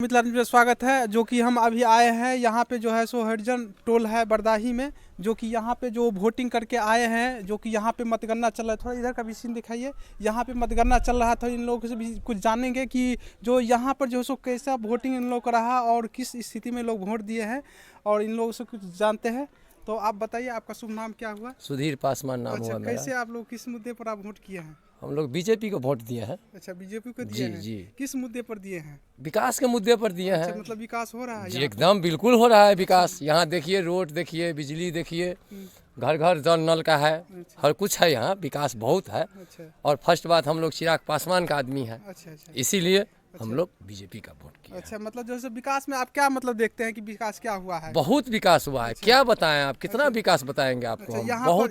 मिथिलांचल में स्वागत है। जो कि हम अभी आए हैं यहाँ पे जो है सो हरिजन टोल है बरदाही में, जो कि यहाँ पे जो वोटिंग करके आए हैं, जो कि यहाँ पे मतगणना चल रहा है। थोड़ा इधर का भी सीन दिखाइए। यहाँ पे मतगणना चल रहा था, इन लोगों से भी कुछ जानेंगे कि जो यहाँ पर जो है सो कैसा वोटिंग इन लोगों का रहा और किस स्थिति में लोग वोट दिए हैं, और इन लोगों से कुछ जानते हैं। तो आप बताइए, आपका शुभ नाम क्या हुआ? सुधीर पासवान नाम हुआ मेरा। कैसे आप लोग किस मुद्दे पर आप वोट किए हैं? हम लोग बीजेपी को वोट दिए हैं। अच्छा, बीजेपी को दिए हैं। जी। किस मुद्दे पर दिए हैं? विकास के मुद्दे पर दिए हैं। मतलब विकास हो रहा है जी, एकदम बिल्कुल हो रहा है विकास। यहाँ देखिए, रोड देखिए, बिजली देखिए, घर घर जल नल का है, हर कुछ है यहाँ। विकास बहुत है। और फर्स्ट बात, हम लोग चिराग पासवान का आदमी है, इसीलिए हम लोग बीजेपी का वोट किया। अच्छा, मतलब जैसे विकास में आप क्या मतलब देखते हैं कि विकास क्या हुआ है? बहुत विकास हुआ है। क्या बताएं आप, कितना विकास बताएंगे आपको?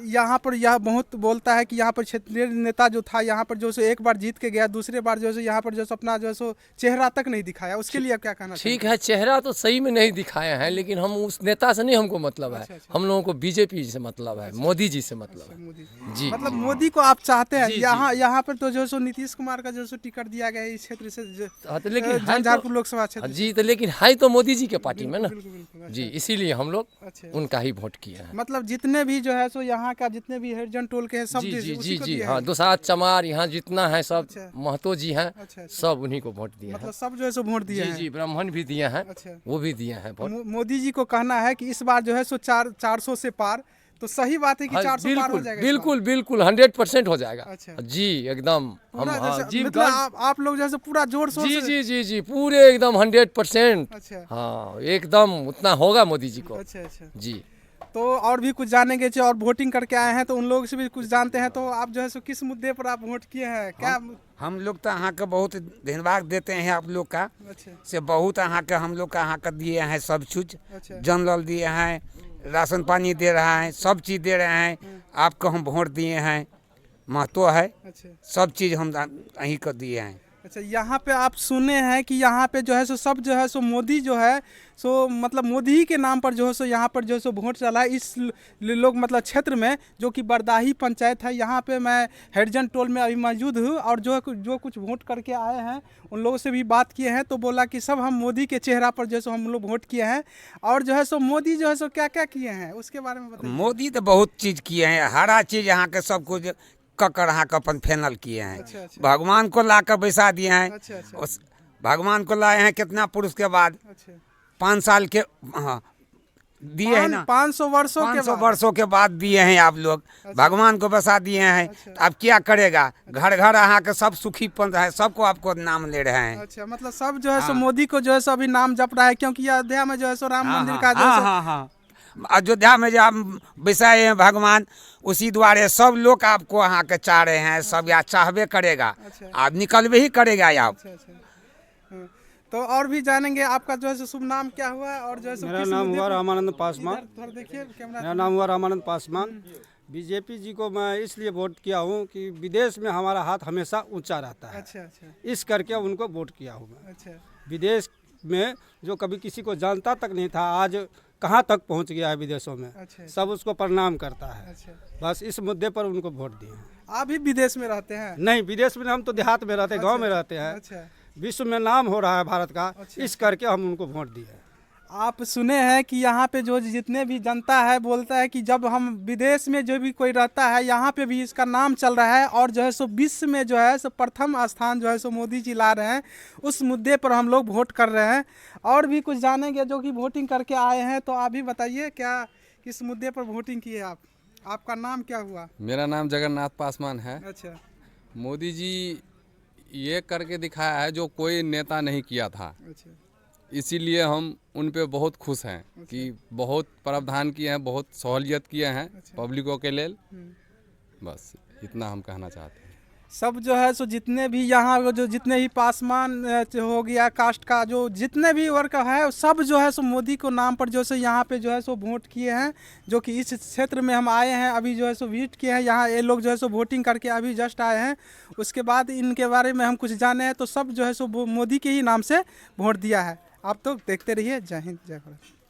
यहाँ पर यह बहुत बोलता है कि यहाँ पर क्षेत्रीय नेता जो था, यहाँ पर जो है एक बार जीत के गया, दूसरे बार जो है यहाँ पर जो अपना जो है चेहरा तक नहीं दिखाया। उसके लिए आप क्या कहना? ठीक है, चेहरा तो सही में नहीं दिखाया है, लेकिन हम उस नेता से नहीं हमको मतलब है। हम लोगों को बीजेपी से मतलब है, मोदी जी से मतलब है। जी, मतलब मोदी को आप चाहते हैं। यहाँ पर तो जो है नीतीश कुमार का जो है टिकट दिया गया है इस क्षेत्र से, लेकिन झंझारपुर लोकसभा क्षेत्र। जी, तो लेकिन है तो मोदी जी के पार्टी में ना। जी, इसीलिए हम लोग उनका ही वोट किए हैं। मतलब जितने भी जो है सो यहाँ का जितने भी हरिजन टोल के हैं सब जी हाँ, दुसाद चमार यहाँ जितना है सब महतो जी हैं, सब उन्हीं को वोट दिए। मतलब सब जो है सो वोट दिए हैं। जी, ब्राह्मण भी दिए हैं, वो भी दिए हैं वोट। मोदी जी को कहना है कि इस बार जो है सो 400 से पार, तो सही बात है कि 400 पार हो जाएगा। बिल्कुल 100% हो जाएगा। जी, एकदम हम जी, मतलब आप लोग जैसे पूरा जोर शोर से। जी, पूरे एकदम 100%। हाँ, एकदम उतना होगा मोदी जी को। जी, तो और भी कुछ जानेंगे जो और वोटिंग करके आए हैं, तो उन लोगों से भी कुछ जानते हैं। तो आप जो है सो किस मुद्दे पर आप वोट किए हैं? क्या हम लोग तो यहाँ का बहुत धन्यवाद देते हैं आप लोग का। से बहुत यहाँ का हम लोग का यहाँ का दिए हैं सब चीज। जन नल दिए हैं, राशन पानी दे रहा है, सब चीज़ दे रहे हैं। आपको हम वोट दिए हैं, महत्व है। सब चीज़ हम यहीं को दिए हैं। अच्छा, यहाँ पे आप सुने हैं कि यहाँ पे जो है सो सब जो है सो मोदी जो है सो मतलब मोदी ही के नाम पर जो है सो यहाँ पर जो है सो वोट चला है इस लोग मतलब क्षेत्र में, जो कि बरदाही पंचायत है। यहाँ पे मैं हरिजन टोल में अभी मौजूद हूँ, और जो कुछ वोट करके आए हैं उन लोगों से भी बात किए हैं। तो बोला कि सब हम मोदी के चेहरा पर जो है सो हम लोग वोट किए हैं। और जो है सो मोदी जो है सो क्या क्या किए हैं उसके बारे में बताइए। मोदी तो बहुत चीज़ किए हैं, हर चीज़ यहाँ के सब कुछ कर यहाँ का अपन फाइनल किए हैं। भगवान को लाकर बैसा दिए हैं। भगवान को लाए हैं कितना पुरुष के बाद 5 साल के दिए हैं ना, 500 वर्षों के बाद दिए हैं आप लोग। भगवान को बसा दिए हैं। तो अब क्या करेगा? घर घर यहाँ के सब सुखी पंथ है, सबको आपको नाम ले रहे हैं। अच्छा, मतलब सब जो है सो मोदी को जो है सो अभी नाम जप रहा है, क्योंकि अयोध्या में जो है सो राम मंदिर का जो अयोध्या में जो आप बसाए हैं भगवान, उसी द्वारे सब लोग आपको यहाँ के चाह रहे हैं। सब यहाँ चाहबे करेगा। आप निकलबे ही करेगा आप। तो और भी जानेंगे। आपका जो है शुभ नाम क्या हुआ? और जो है मेरा नाम हुआ रामानंद पासवान। देखिए, मेरा नाम हुआ रामानंद पासवान। बीजेपी जी को मैं इसलिए वोट किया हूँ कि विदेश में हमारा हाथ हमेशा ऊंचा रहता है। इस करके उनको वोट किया हूँ मैं। विदेश में जो कभी किसी को जानता तक नहीं था, आज कहाँ तक पहुँच गया है विदेशों में। सब उसको प्रणाम करता है। बस इस मुद्दे पर उनको वोट दिए हैं। आप भी विदेश में रहते हैं? नहीं, विदेश में हम तो देहात में रहते हैं, गाँव में रहते हैं। विश्व में नाम हो रहा है भारत का, इस करके हम उनको वोट दिए। आप सुने हैं कि यहाँ पे जो जितने भी जनता है बोलता है कि जब हम विदेश में जो भी कोई रहता है, यहाँ पे भी इसका नाम चल रहा है, और जो है सो विश्व में जो है सो प्रथम स्थान जो है सो मोदी जी ला रहे हैं। उस मुद्दे पर हम लोग वोट कर रहे हैं। और भी कुछ जानेंगे जो कि वोटिंग करके आए हैं। तो आप भी बताइए, क्या किस मुद्दे पर वोटिंग किए आप? आपका नाम क्या हुआ? मेरा नाम जगन्नाथ पासवान है। अच्छा, मोदी जी ये करके दिखाया है जो कोई नेता नहीं किया था। अच्छा, इसीलिए हम उन पे बहुत खुश हैं कि बहुत प्रावधान किए हैं, बहुत सहूलियत किए हैं पब्लिकों के लिए। बस इतना हम कहना चाहते हैं। सब जो है सो जितने भी यहाँ जो जितने भी पासवान हो गया कास्ट का, जो जितने भी वर्ग है, सब जो है सो मोदी को नाम पर जो है यहाँ पे जो है सो वोट किए हैं। जो कि इस क्षेत्र में हम आए हैं, अभी जो है सो विजिट किए हैं। यहाँ ये लोग जो है सो वोटिंग करके अभी जस्ट आए हैं। उसके बाद इनके बारे में हम कुछ जाने हैं। तो सब जो है सो मोदी के ही नाम से वोट दिया है। आप तो देखते रहिए। जय हिंद, जय भारत।